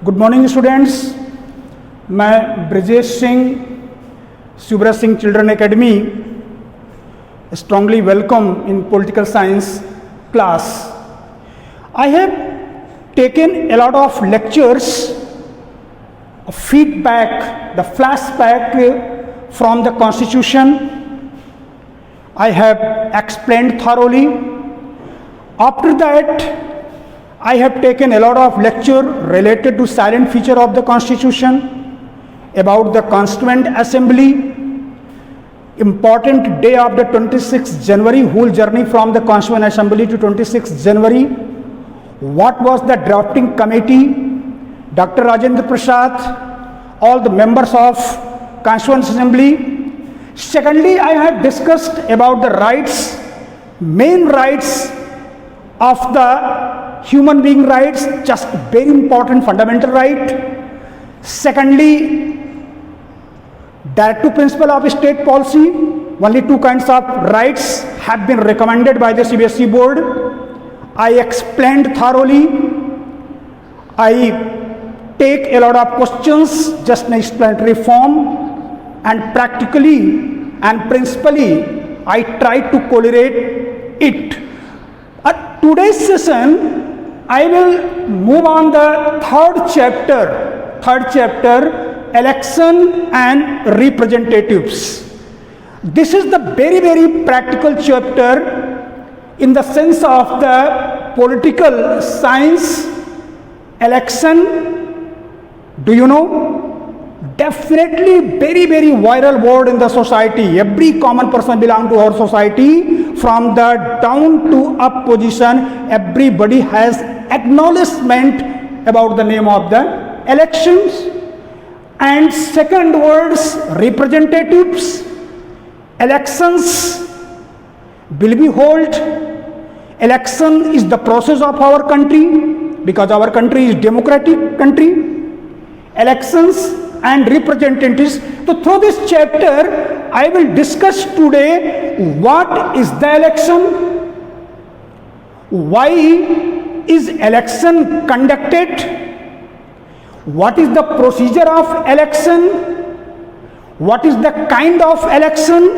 Good morning students. मैं Brajesh Singh, Shivraj Singh children academy strongly welcome in political science class. I have taken a lot of lectures, feedback, the flashback from the Constitution. I have explained thoroughly. After that, I have taken a lot of lecture related to silent feature of the Constitution, about the Constituent Assembly, important day of the 26th January, whole journey from the Constituent Assembly to 26th January, what was the drafting committee, Dr. Rajendra Prasad, all the members of Constituent Assembly. Secondly, I have discussed about the rights, main rights of the human being rights, just very important fundamental right. Secondly, directive principle of state policy, only two kinds of rights have been recommended by the CBSE board. I explained thoroughly. I take a lot of questions just in explanatory form, and practically and principally I try to correlate it. At today's session, I will move on the third chapter, election and representatives. This is the very, very practical chapter in the sense of the political science. Election, do you know? Definitely very, very viral word in the society. Every common person belong to our society, from the down to up position, everybody has acknowledgement about the name of the elections. And second words, representatives. Elections will be held. Election is the process of our country, because our country is democratic country. Elections and representatives. So through this chapter, I will discuss today what is the election, why is election conducted, what is the procedure of election, what is the kind of election.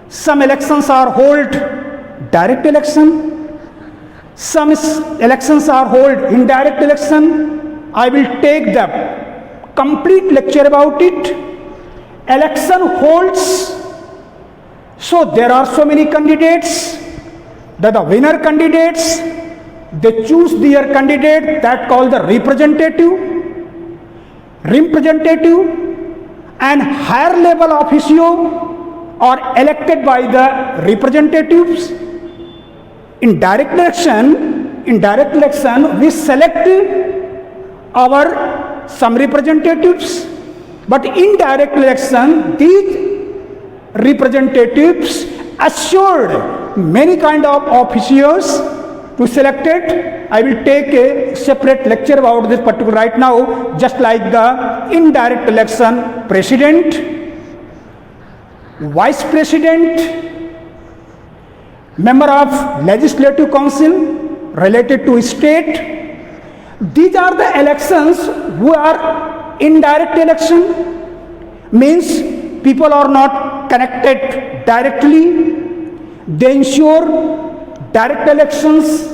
Some elections are held direct election, some elections are held indirect election. I will take the complete lecture about it. Election holds, so there are so many candidates, that the winner candidates, they choose their candidate, that called the representative and higher level officio are elected by the representatives. In direct election we select our some representatives, but in direct election these representatives assured many kind of officials to select it. I will take a separate lecture about this particular right now. Just like the indirect election, president, vice president, member of legislative council related to state. These are the elections who are indirect election, means people are not connected directly. They ensure direct elections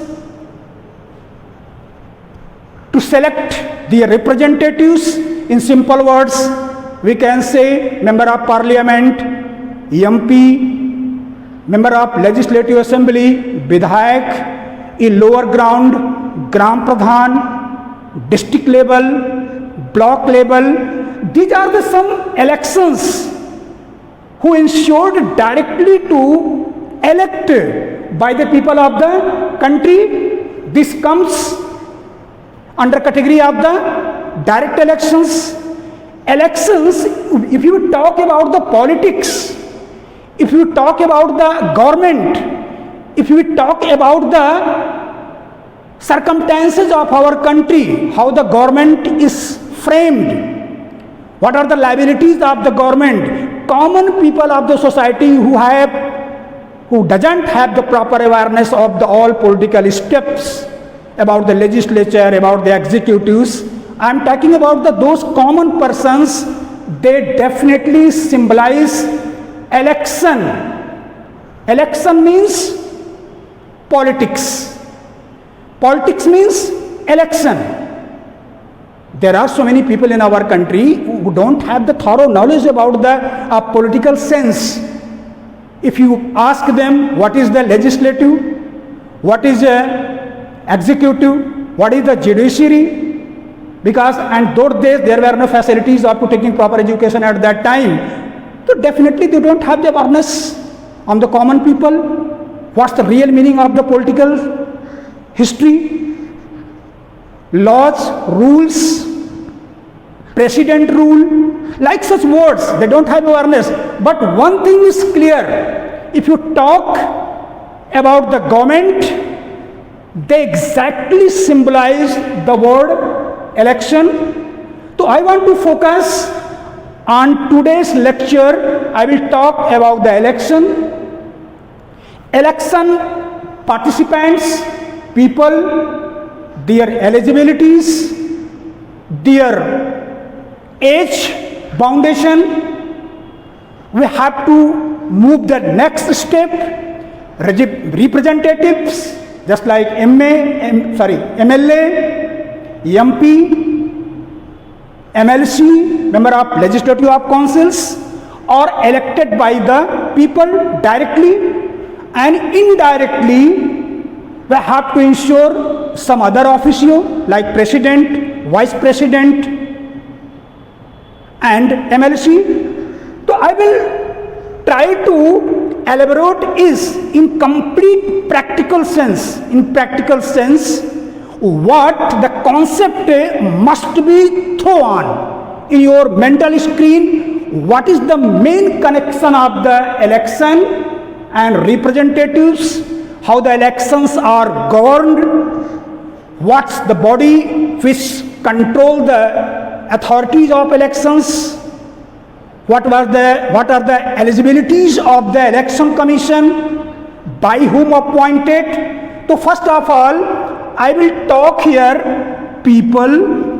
to select the representatives. In simple words, we can say member of parliament, MP, member of legislative assembly, Vidhayak, in lower ground, Gram Pradhan, district level, block level. These are the some elections who ensured directly to elect by the people of the country. This comes under category of the direct elections. Elections, if you talk about the politics, if you talk about the government, if you talk about the circumstances of our country, how the government is framed, what are the liabilities of the government, common people of the society who doesn't have the proper awareness of the all political steps about the legislature, about the executives, I am talking about those common persons. They definitely symbolize election. Election means politics. Politics means election. There are so many people in our country who don't have the thorough knowledge about the political sense. If you ask them what is the legislative, what is the executive, what is the judiciary, because and those days there were no facilities of taking proper education at that time, so definitely they don't have the awareness on the common people. What's the real meaning of the political history, laws, rules, president rule, like such words, they don't have awareness. But one thing is clear, if you talk about the government, they exactly symbolize the word election. So I want to focus on today's lecture. I will talk about the election. Election participants, people, their eligibilities, their age, foundation. We have to move the next step. Representatives, just like MLA, MP, MLC, member of legislative of councils, are elected by the people directly and indirectly. We have to ensure some other officio like president, vice president, and MLC. So I will try to elaborate is in complete practical sense. In practical sense, what the concept must be thrown in your mental screen. What is the main connection of the election and representatives? How the elections are governed? What's the body which control the authorities of elections? What are the eligibilities of the election commission? By whom appointed? So first of all, I will talk here people,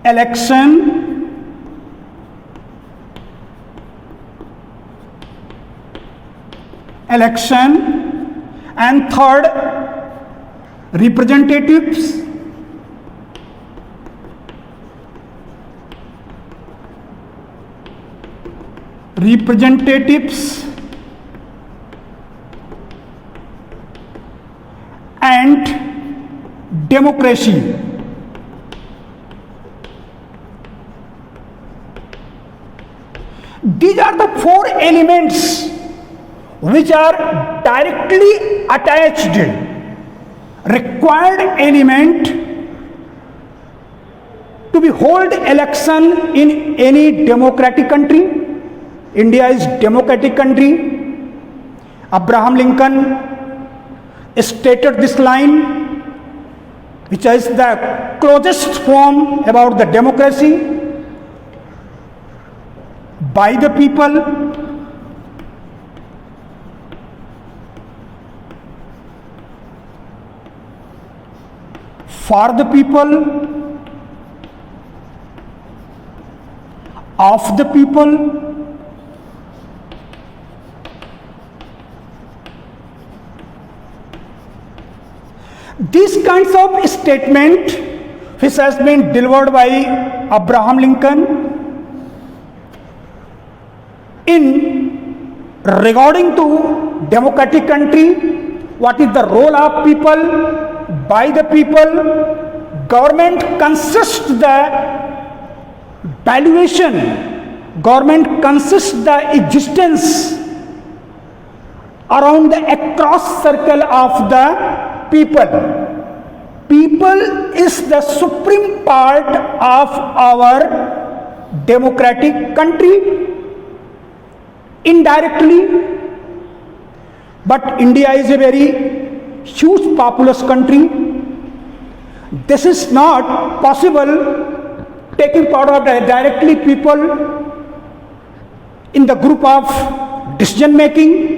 election, and third, representatives, and democracy. These are the four elements which are directly attached, required element to be hold election in any democratic country. India is democratic country. Abraham Lincoln stated this line, which is the closest form about the democracy. By the people, for the people, of the people, these kinds of statement which has been delivered by Abraham Lincoln in regarding to democratic country, what is the role of people, by the people, government consists the valuation, government consists the existence around the across circle of the people. People is the supreme part of our democratic country. Indirectly, but India is a very huge populous country. This is not possible taking part of directly people in the group of decision making,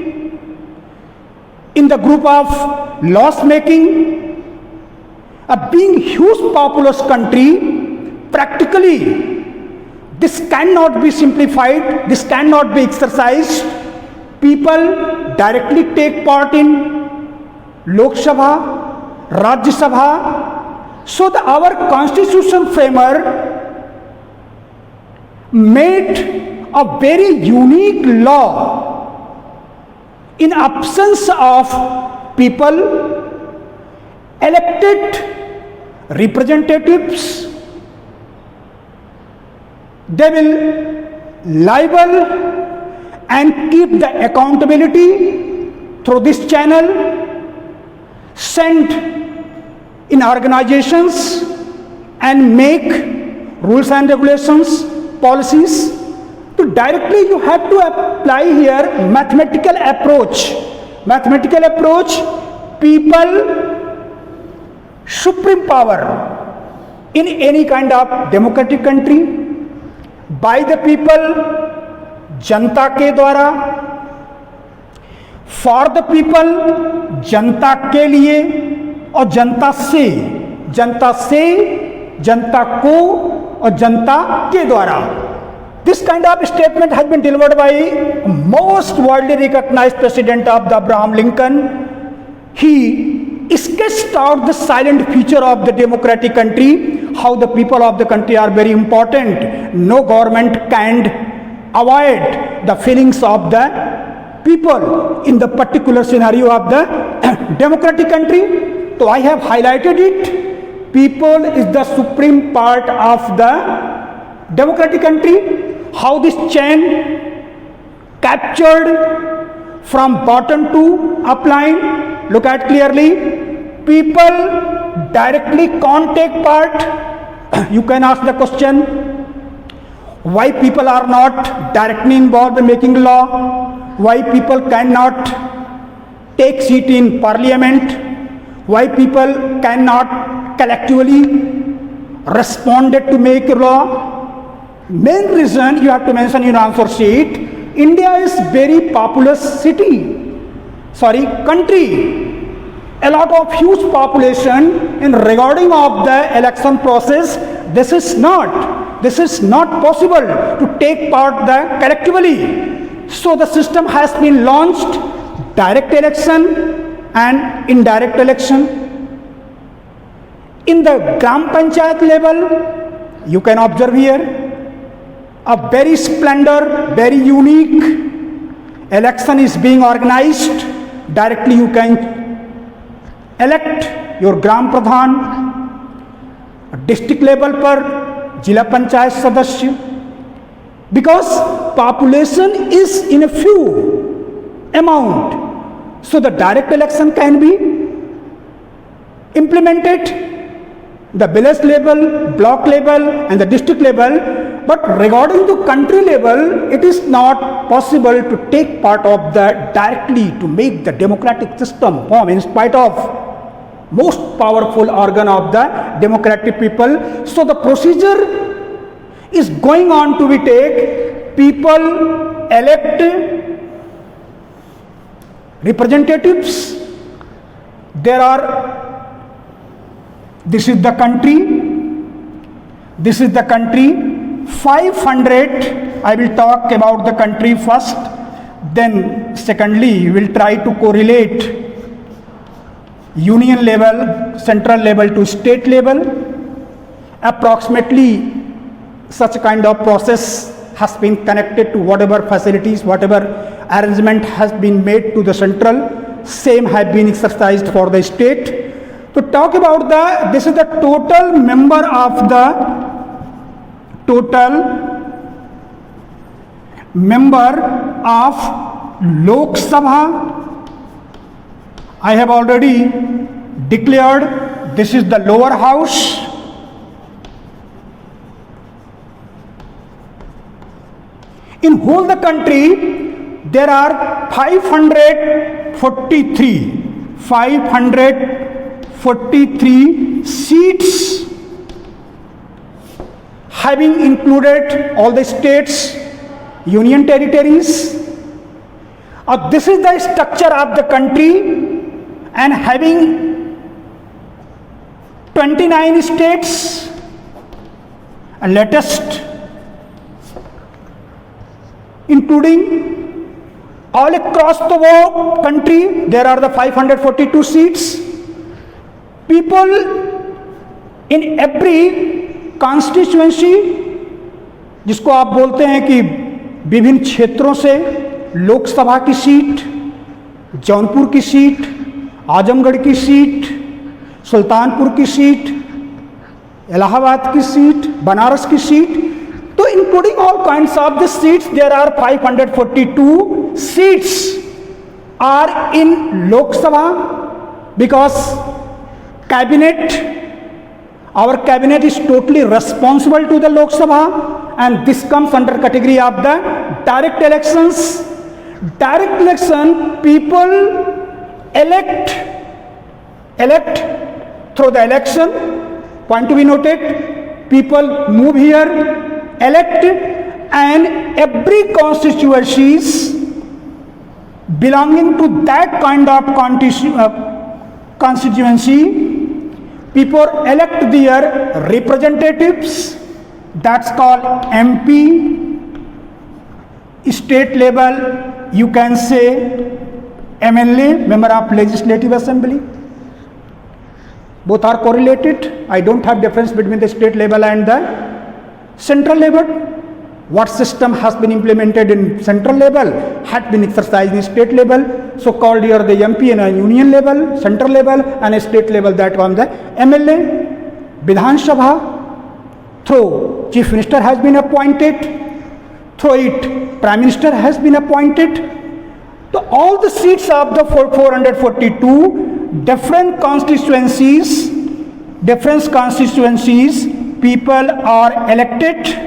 in the group of laws making. Being huge populous country, practically this cannot be simplified, this cannot be exercised. People directly take part in Lok Sabha, Rajya Sabha. So our constitution framer made a very unique law. In absence of people, elected representatives, they will liable and keep the accountability through this channel, send in organizations and make rules and regulations, policies. So directly you have to apply here mathematical approach. Mathematical approach, people, supreme power in any kind of democratic country, by the people, जनता के द्वारा, for the people, जनता के लिए, और जनता से, जनता को और जनता के द्वारा. This kind of statement has been delivered by most widely recognized president of the Abraham Lincoln. He sketched out the silent feature of the democratic country, how the people of the country are very important. No government can avoid the feelings of the people in the particular scenario of the democratic country. So I have highlighted it. People is the supreme part of the democratic country. How this chain captured from bottom to up line. Look at clearly. People directly can't take part. You can ask the question, why people are not directly involved in making law? Why people cannot take seat in parliament? Why people cannot collectively respond to make law? Main reason you have to mention in answer sheet, India is very populous country. A lot of huge population in regarding of the election process. This is not possible to take part the collectively. So the system has been launched, direct election and indirect election. In the Gram Panchayat level, you can observe here a very splendor, very unique election is being organized. Directly you can elect your Gram Pradhan. District level पर जिला पंचायत सदस्य, because population is in a few amount, so the direct election can be implemented the village level, block level and the district level. But regarding the country level, it is not possible to take part of the directly to make the democratic system form in spite of most powerful organ of the democratic people. So the procedure is going on to be take, people elect representatives. This is the country, 500, I will talk about the country first, then secondly we will try to correlate union level, central level to state level. Approximately such kind of process has been connected to whatever facilities, whatever arrangement has been made to the central, same have been exercised for the state. To talk about this is the total member of Lok Sabha. I have already declared this is the lower house. In whole the country, there are 543 seats, having included all the states, union territories. This is the structure of the country, and having 29 states, and latest including all across the world country, there are the 542 seats. People in every constituency, जिसको आप बोलते हैं कि विभिन्न क्षेत्रों से लोकसभा की seat, Jaunpur की सीट, आजमगढ़ की सीट, सुल्तानपुर की सीट, इलाहाबाद की सीट, बनारस की सीट, तो including all kinds of the seats, there are 542 seats are in Lok Sabha, because our cabinet is totally responsible to the Lok Sabha, and this comes under category of the direct elections. Direct election, people elect through the election. Point to be noted, people move here, elect, and every constituencies belonging to that kind of constituency, people elect their representatives, that's called MP. State level, you can say MLA, Member of Legislative Assembly. Both are correlated. I don't have difference between the state level and the central level. What system has been implemented in central level had been exercised in state level. So called here the MP and a union level, central level, and a state level, that on the MLA. Vidhan Sabha, through Chief Minister has been appointed, through it Prime Minister has been appointed. So all the seats of the 442 different constituencies, people are elected.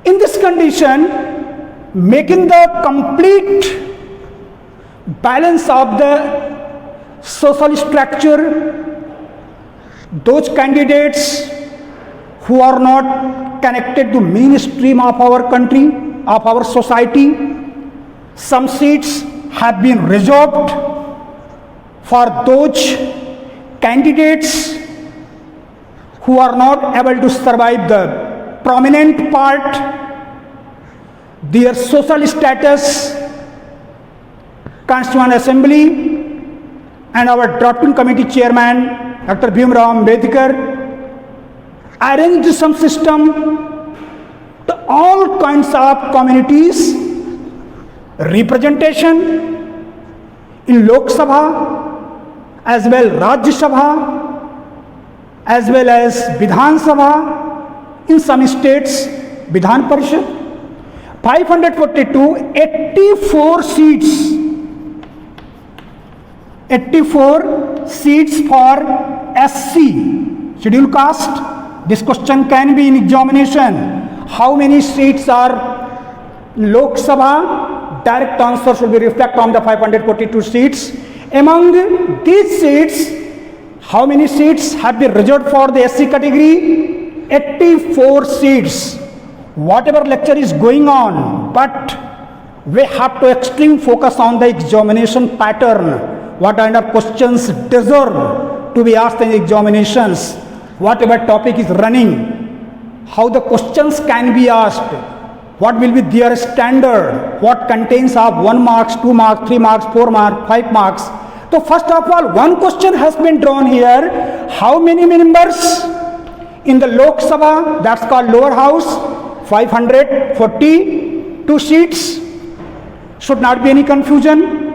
In this condition, making the complete balance of the social structure, those candidates who are not connected to mainstream of our country, of our society, some seats have been reserved for those candidates who are not able to survive the prominent part, their social status. Constituent Assembly and our drafting committee chairman, Dr. Bhimrao Ambedkar, arranged some system to all kinds of communities, representation in Lok Sabha, as well Rajya Sabha, as well as Vidhan Sabha, in some states Vidhan Parishad. 542, 84 seats for SC, scheduled caste. This question can be in examination. How many seats are in Lok Sabha? Direct answer should be reflect on the 542 seats. Among these seats, how many seats have been reserved for the SC category? 84 seats. Whatever lecture is going on, but we have to extreme focus on the examination pattern. What kind of questions deserve to be asked in examinations? Whatever topic is running, how the questions can be asked, what will be their standard, what contains of 1 marks, 2 marks, 3 marks, 4 marks, 5 marks. So first of all, one question has been drawn here. How many members in the Lok Sabha, that's called lower house? 542 seats. Should not be any confusion.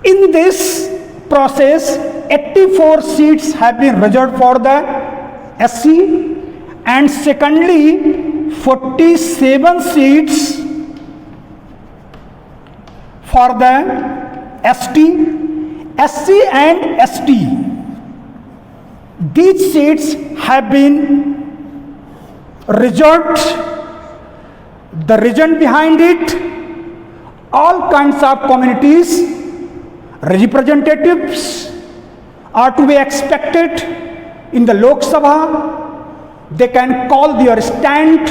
In this process, 84 seats have been reserved for the SC, and secondly, 47 seats for the ST. SC and ST, these seats have been reserved. The reason behind it, all kinds of communities, representatives are to be expected in the Lok Sabha. they can call their stand,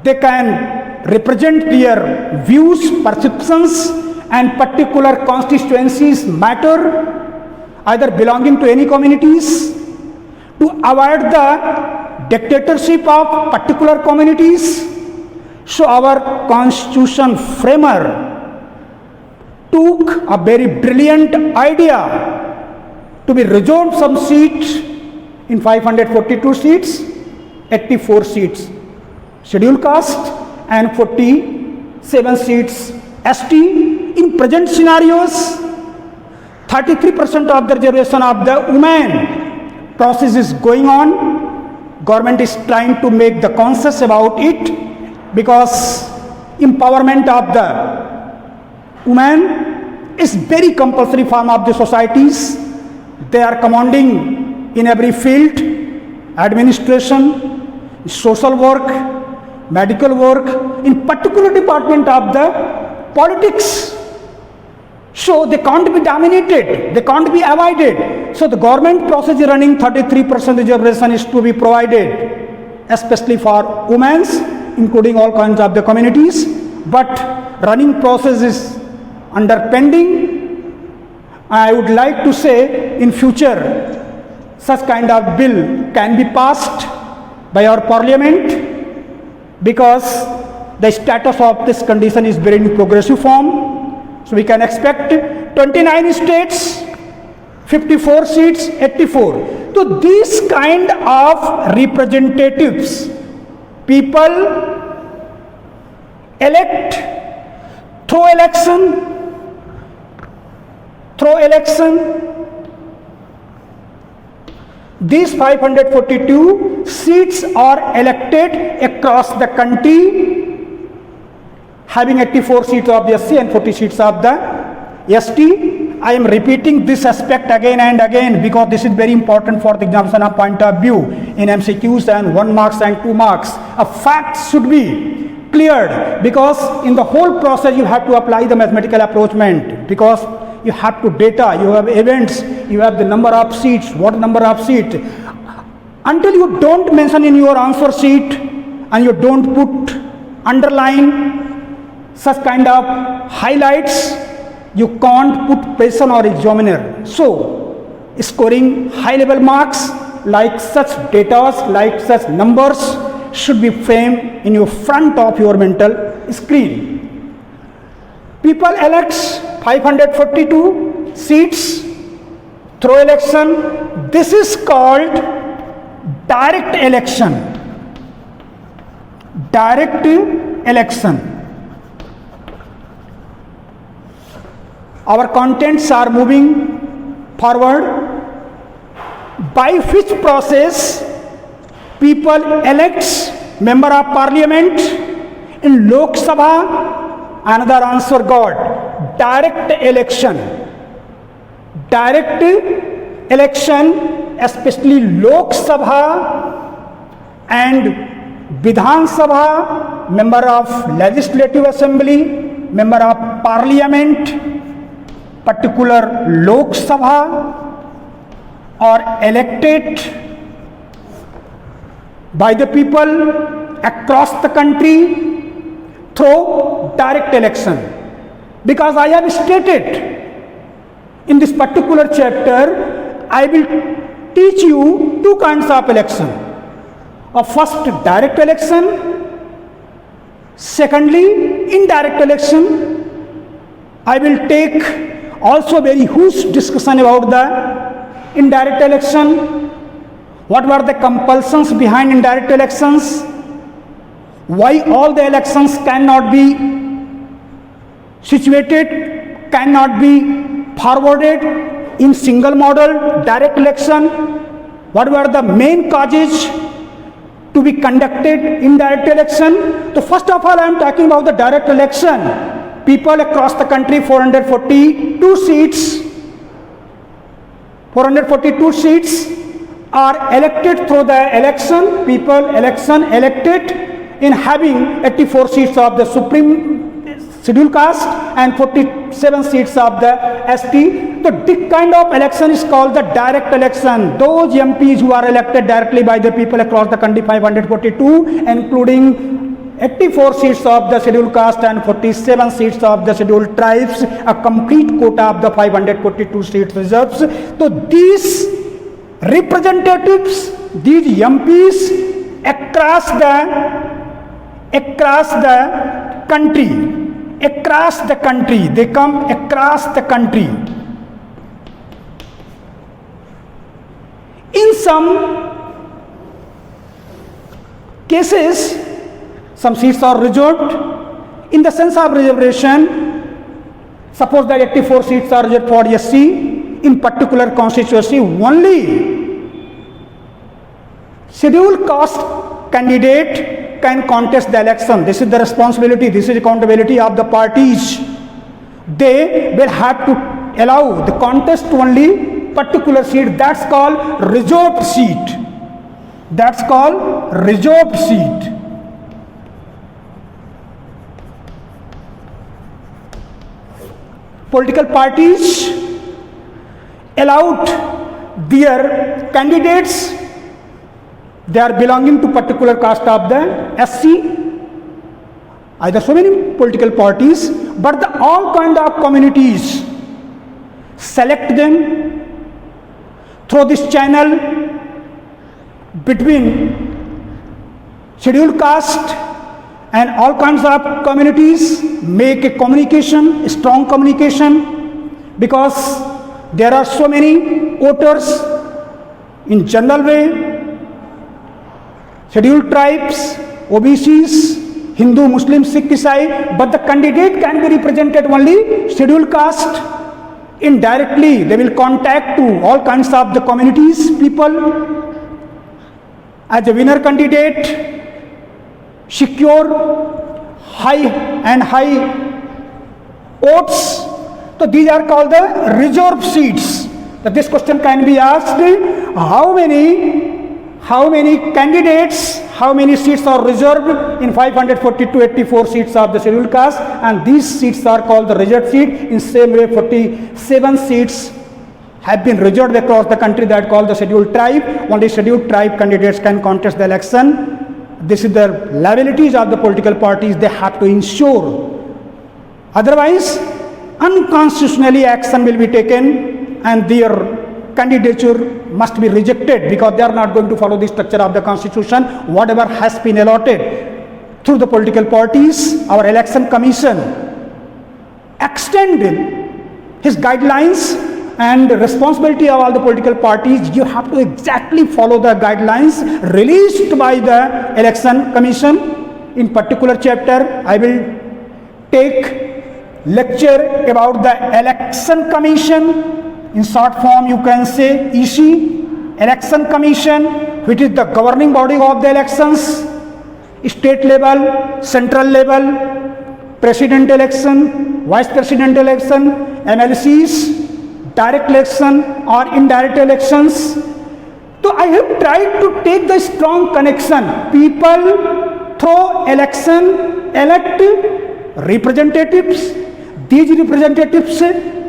they can represent their views, perceptions, and particular constituencies matter, either belonging to any communities, to avoid the dictatorship of particular communities. So our constitution framer took a very brilliant idea to be reserved some seats in 542 seats, 84 seats scheduled caste and 47 seats ST. In present scenarios, 33% of the reservation of the women process is going on. Government is trying to make the conscious about it, because empowerment of the women is very compulsory form of the societies. They are commanding in every field: administration, social work, medical work, in particular department of the politics. So they can't be dominated, they can't be avoided. So the government process is running, 33% reservation is to be provided, especially for women, including all kinds of the communities. But running process is under pending. I would like to say in future such kind of bill can be passed by our parliament, because the status of this condition is very in progressive form. So we can expect 29 states, 54 seats, 84. So these kind of representatives, people elect through election. These 542 seats are elected across the country, having 84 seats of the SC and 40 seats of the ST. I am repeating this aspect again and again, because this is very important for the examination point of view in MCQs and 1 marks and 2 marks. A fact should be cleared, because in the whole process you have to apply the mathematical approachment, because you have to data, you have events, you have the number of seats, what number of seats. Until you don't mention in your answer sheet and you don't put underline such kind of highlights, you can't put person or examiner. So scoring high level marks like such data, like such numbers should be framed in your front of your mental screen. People elects 542 seats through election. This is called direct election. Direct election. Our contents are moving forward, by which process people elects member of parliament in Lok Sabha. Another answer got direct election. Direct election, especially Lok Sabha and Vidhan Sabha, member of legislative assembly, member of parliament, particular Lok Sabha, are elected by the people across the country through direct election. Because I have stated in this particular chapter, I will teach you 2 kinds of election. First, direct election. Secondly, indirect election. I will take also very huge discussion about the indirect election. What were the compulsions behind indirect elections? Why all the elections cannot be situated, cannot be forwarded in single model direct election? What were the main causes to be conducted in direct election? So first of all, I am talking about the direct election. People across the country, 442 seats are elected through the election. People elected in having 84 seats of the Supreme Scheduled Caste and 47 seats of the ST. So this kind of election is called the direct election. Those MPs who are elected directly by the people across the country, 542, including 84 seats of the scheduled caste and 47 seats of the scheduled tribes, a complete quota of the 542 seats reserves. So these representatives, these MPs across the country, they come across the country. In some cases, some seats are reserved. In the sense of reservation, suppose that 84 seats are reserved for SC, in particular constituency, only scheduled caste candidate can contest the election. This is the responsibility, this is accountability of the parties. They will have to allow the contest to only particular seat. That's called reserved seat. That's called reserved seat. Political parties allowed their candidates, they are belonging to particular caste of the SC, either so many political parties, but the all kind of communities select them through this channel between scheduled caste and all kinds of communities, make a communication, a strong communication, because there are so many voters in general way, scheduled tribes, OBCs, Hindu, Muslim, Sikh, Isai, but the candidate can be represented only scheduled caste. Indirectly, they will contact to all kinds of the communities, people. As a winner candidate, secure high votes. So these are called the reserved seats. So this question can be asked: how many candidates, how many seats are reserved in 542, 84 seats of the scheduled caste, and these seats are called the reserved seat. In same way, 47 seats have been reserved across the country, that called the scheduled tribe. Only scheduled tribe candidates can contest the election. This is the liabilities of the political parties, they have to ensure. Otherwise, unconstitutionally action will be taken and their candidature must be rejected, because they are not going to follow the structure of the constitution, whatever has been allotted through the political parties. Our election commission extended his guidelines, and the responsibility of all the political parties, you have to exactly follow the guidelines released by the election commission. In particular chapter, I will take lecture about the election commission. In short form, you can say EC, election commission, which is the governing body of the elections, state level, central level, president election, vice president election, MLCs, direct election or indirect elections. So I have tried to take the strong connection. People through election elect representatives. These representatives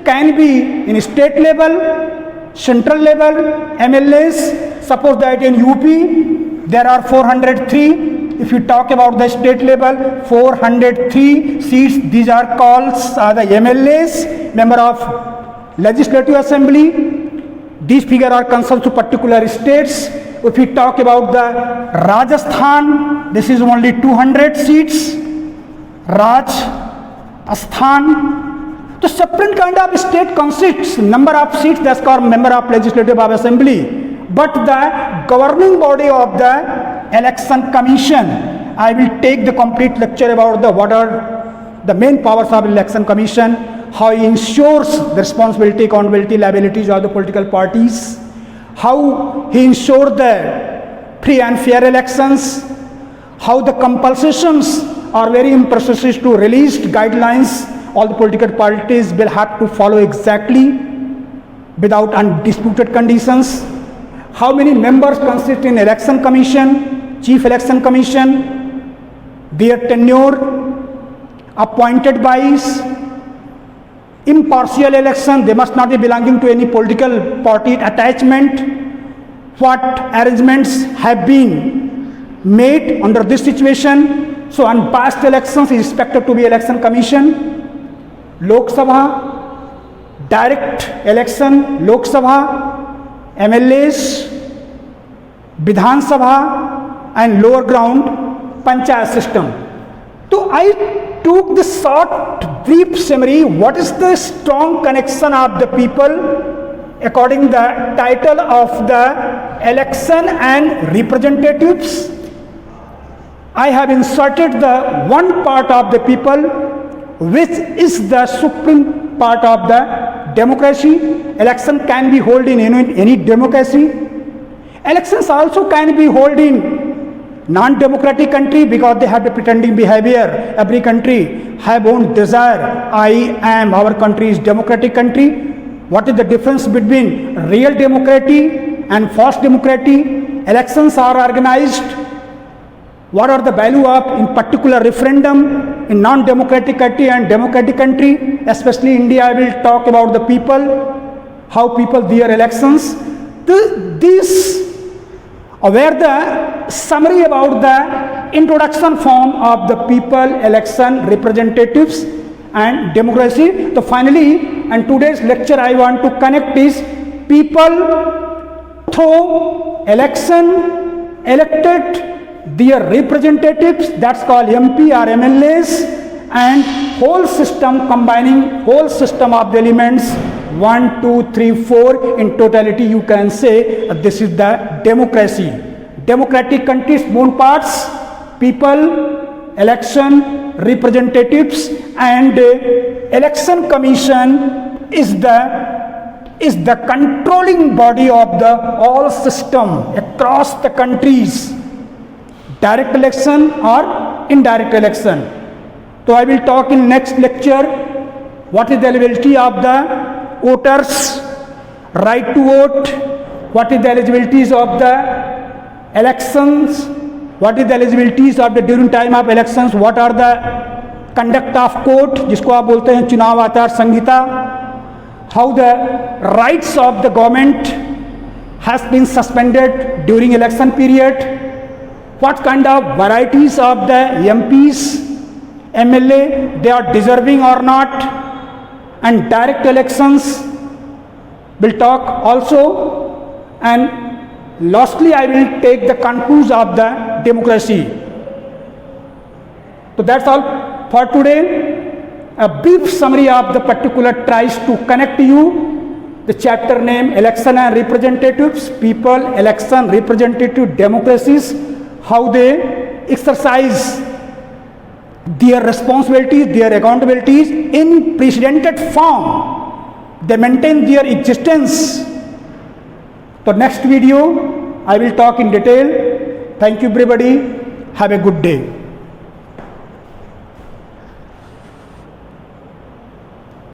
can be in state level, central level, MLS. Suppose that in UP there are 403. If you talk about the state level, 403 seats. These are called the MLAs, member of Legislative Assembly. These figures are concerned to particular states. If we talk about the Rajasthan, this is only 200 seats. Rajasthan. The separate kind of state consists number of seats, that's called member of Legislative Assembly. But the governing body of the election commission, I will take the complete lecture about what are the main powers of election commission, how he ensures the responsibility, accountability, liabilities of the political parties, how he ensures the free and fair elections, how the compulsions are very imprecise to release guidelines. All the political parties will have to follow exactly without undisputed conditions. How many members consist in election commission, chief election commission, their tenure, appointed by impartial election, they must not be belonging to any political party attachment. What arrangements have been made under this situation? So unbiased elections is expected to be election commission. Lok Sabha, direct election, Lok Sabha, MLAs, Vidhan Sabha and lower ground Panchayat system. So I took this short brief summary, what is the strong connection of the people according the title of the election and representatives. I have inserted the one part of the people which is the supreme part of the democracy. Election can be held in any democracy. Elections also can be held in non-democratic country because they have the pretending behavior. Every country have own desire. Our country is democratic country. What is the difference between real democracy and false democracy? Elections are organized. What are the value of in particular referendum in non-democratic country and democratic country? Especially India, I will talk about the people, how people their elections. These were the summary about the introduction form of the people, election, representatives and democracy. So finally, and today's lecture I want to connect is people through election elected their representatives, that's called MP or MLAs, and whole system combining whole system of the elements 1, 2, 3, 4 in totality. You can say this is the democracy. Democratic countries, moon parts, people, election, representatives, and election commission is the controlling body of the all system across the countries, direct election or indirect election. So I will talk in next lecture what is the eligibility of the voters, right to vote, what is the eligibilities of the elections, what is the eligibilities of the during time of elections, what are the conduct of court जिसको आप बोलते हैं चुनाव आचार संहिता, how the rights of the government has been suspended during election period, what kind of varieties of the MPs, MLA they are deserving or not, and direct elections will talk also, and lastly I will take the conclusion of the democracy. So that's all for today. A brief summary of the particular tries to connect you the chapter name election and representatives, people, election, representative, democracies, how they exercise their responsibilities, their accountabilities in precedented form. They maintain their existence. So next video I will talk in detail. Thank you everybody. Have a good day.